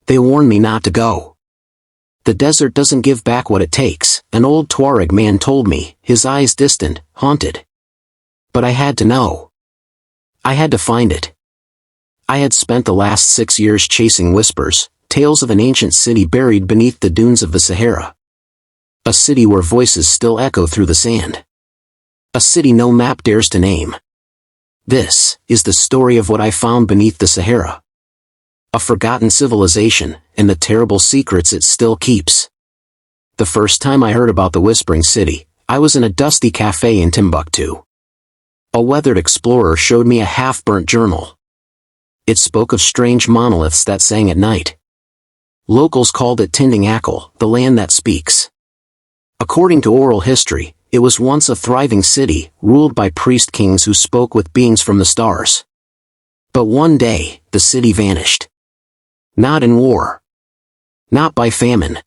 They warned me not to go. The desert doesn't give back what it takes, an old Tuareg man told me, his eyes distant, haunted. But I had to know. I had to find it. I had spent the last 6 years chasing whispers, tales of an ancient city buried beneath the dunes of the Sahara. A city where voices still echo through the sand. A city no map dares to name. This is the story of what I found beneath the Sahara. A forgotten civilization, and the terrible secrets it still keeps. The first time I heard about the Whispering City, I was in a dusty cafe in Timbuktu. A weathered explorer showed me a half-burnt journal. It spoke of strange monoliths that sang at night. Locals called it Tinding Akal, the land that speaks. According to oral history, it was once a thriving city, ruled by priest kings who spoke with beings from the stars. But one day, the city vanished. Not in war. Not by famine.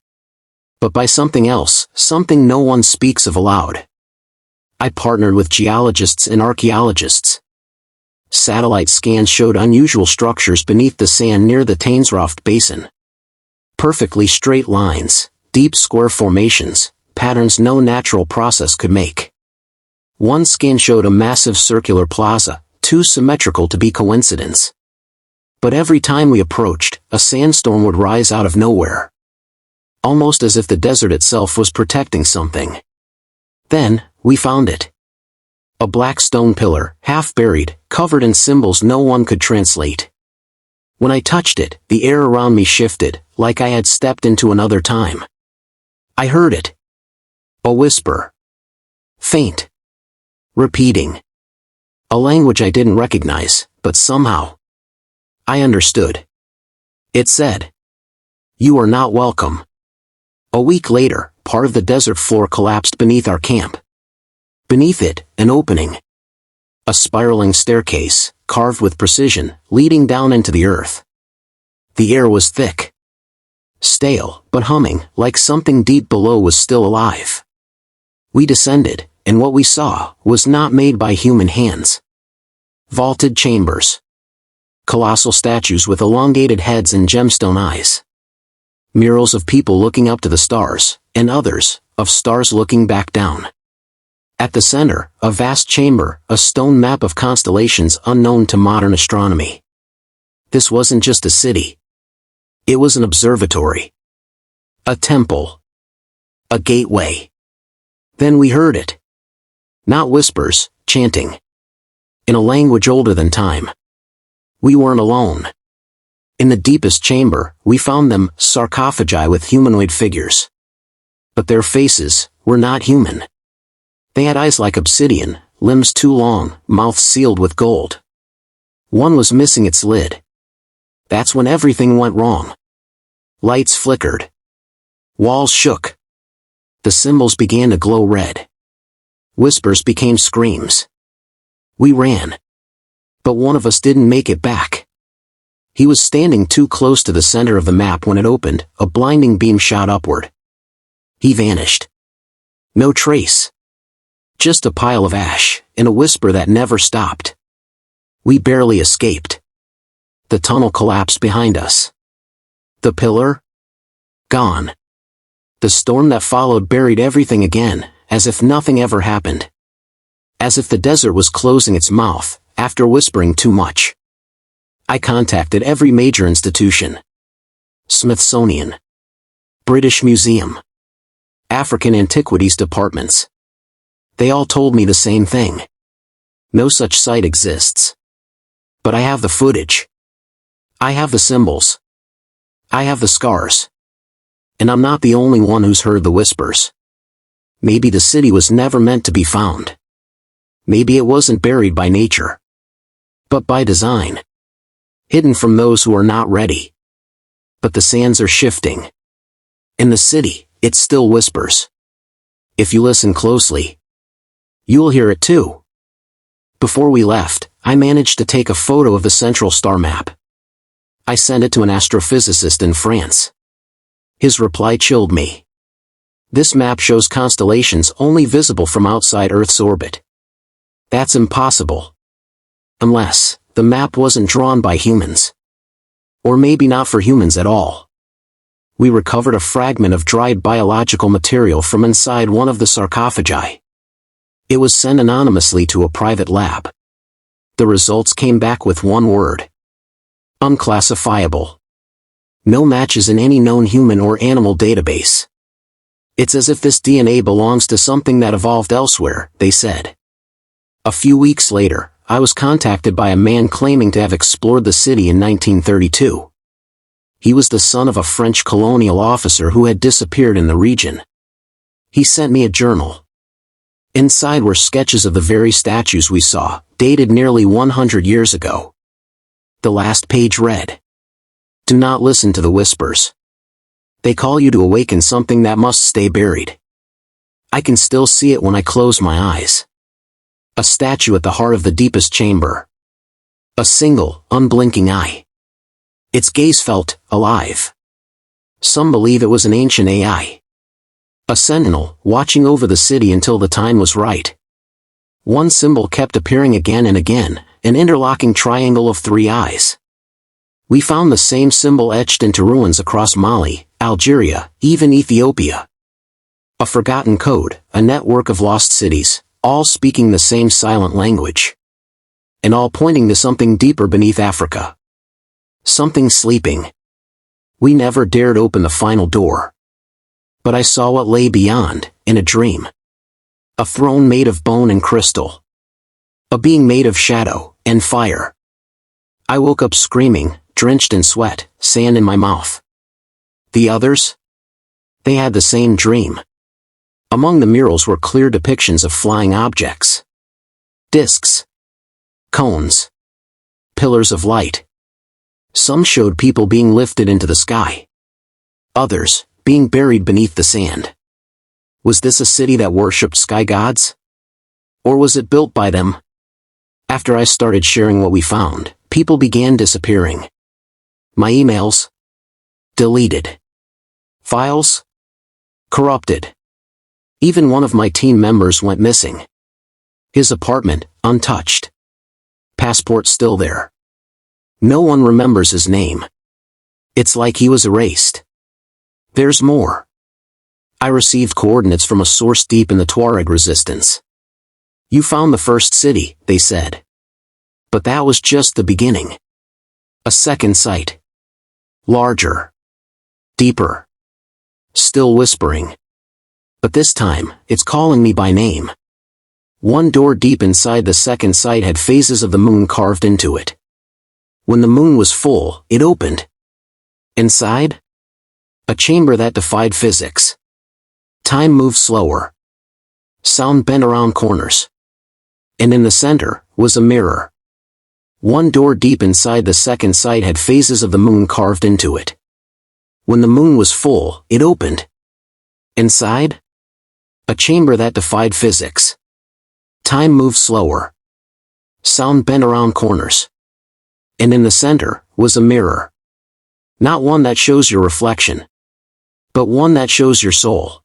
But by something else, something no one speaks of aloud. I partnered with geologists and archaeologists. Satellite scans showed unusual structures beneath the sand near the Tainsroft Basin. Perfectly straight lines, deep square formations, patterns no natural process could make. One scan showed a massive circular plaza, too symmetrical to be coincidence. But every time we approached, a sandstorm would rise out of nowhere. Almost as if the desert itself was protecting something. Then, we found it. A black stone pillar, half buried, covered in symbols no one could translate. When I touched it, the air around me shifted, like I had stepped into another time. I heard it. A whisper. Faint. Repeating. A language I didn't recognize, but somehow I understood. It said, "You are not welcome." A week later, part of the desert floor collapsed beneath our camp. Beneath it, an opening. A spiraling staircase, carved with precision, leading down into the earth. The air was thick. Stale, but humming, like something deep below was still alive. We descended, and what we saw was not made by human hands. Vaulted chambers. Colossal statues with elongated heads and gemstone eyes. Murals of people looking up to the stars, and others, of stars looking back down. At the center, a vast chamber, a stone map of constellations unknown to modern astronomy. This wasn't just a city. It was an observatory. A temple. A gateway. Then we heard it. Not whispers, chanting. In a language older than time. We weren't alone. In the deepest chamber, we found them, sarcophagi with humanoid figures. But their faces were not human. They had eyes like obsidian, limbs too long, mouths sealed with gold. One was missing its lid. That's when everything went wrong. Lights flickered. Walls shook. The symbols began to glow red. Whispers became screams. We ran. But one of us didn't make it back. He was standing too close to the center of the map when it opened, a blinding beam shot upward. He vanished. No trace. Just a pile of ash, and a whisper that never stopped. We barely escaped. The tunnel collapsed behind us. The pillar? Gone. The storm that followed buried everything again, as if nothing ever happened. As if the desert was closing its mouth, after whispering too much. I contacted every major institution. Smithsonian. British Museum. African Antiquities departments. They all told me the same thing. No such site exists. But I have the footage. I have the symbols. I have the scars. And I'm not the only one who's heard the whispers. Maybe the city was never meant to be found. Maybe it wasn't buried by nature. But by design. Hidden from those who are not ready. But the sands are shifting. In the city, it still whispers. If you listen closely, you'll hear it too. Before we left, I managed to take a photo of the central star map. I sent it to an astrophysicist in France. His reply chilled me. This map shows constellations only visible from outside Earth's orbit. That's impossible. Unless the map wasn't drawn by humans. Or maybe not for humans at all. We recovered a fragment of dried biological material from inside one of the sarcophagi. It was sent anonymously to a private lab. The results came back with one word: unclassifiable. No matches in any known human or animal database. It's as if this DNA belongs to something that evolved elsewhere, they said. A few weeks later, I was contacted by a man claiming to have explored the city in 1932. He was the son of a French colonial officer who had disappeared in the region. He sent me a journal. Inside were sketches of the very statues we saw, dated nearly 100 years ago. The last page read, "Do not listen to the whispers. They call you to awaken something that must stay buried." I can still see it when I close my eyes. A statue at the heart of the deepest chamber. A single, unblinking eye. Its gaze felt alive. Some believe it was an ancient AI. A sentinel, watching over the city until the time was right. One symbol kept appearing again and again, an interlocking triangle of 3 eyes. We found the same symbol etched into ruins across Mali, Algeria, even Ethiopia. A forgotten code, a network of lost cities, all speaking the same silent language. And all pointing to something deeper beneath Africa. Something sleeping. We never dared open the final door. But I saw what lay beyond, in a dream. A throne made of bone and crystal. A being made of shadow and fire. I woke up screaming, drenched in sweat, sand in my mouth. The others? They had the same dream. Among the murals were clear depictions of flying objects. Discs. Cones. Pillars of light. Some showed people being lifted into the sky. Others, being buried beneath the sand. Was this a city that worshipped sky gods? Or was it built by them? After I started sharing what we found, people began disappearing. My emails? Deleted. Files? Corrupted. Even one of my team members went missing. His apartment, untouched. Passport still there. No one remembers his name. It's like he was erased. There's more. I received coordinates from a source deep in the Tuareg resistance. You found the first city, they said. But that was just the beginning. A second site. Larger. Deeper. Still whispering. But this time, it's calling me by name. One door deep inside the second site had phases of the moon carved into it. When the moon was full, it opened. Inside? A chamber that defied physics. Time moved slower. Sound bent around corners. And in the center, was a mirror. One door deep inside the second site had phases of the moon carved into it. When the moon was full, it opened. Inside? A chamber that defied physics. Time moved slower. Sound bent around corners. And in the center, was a mirror. Not one that shows your reflection, but one that shows your soul.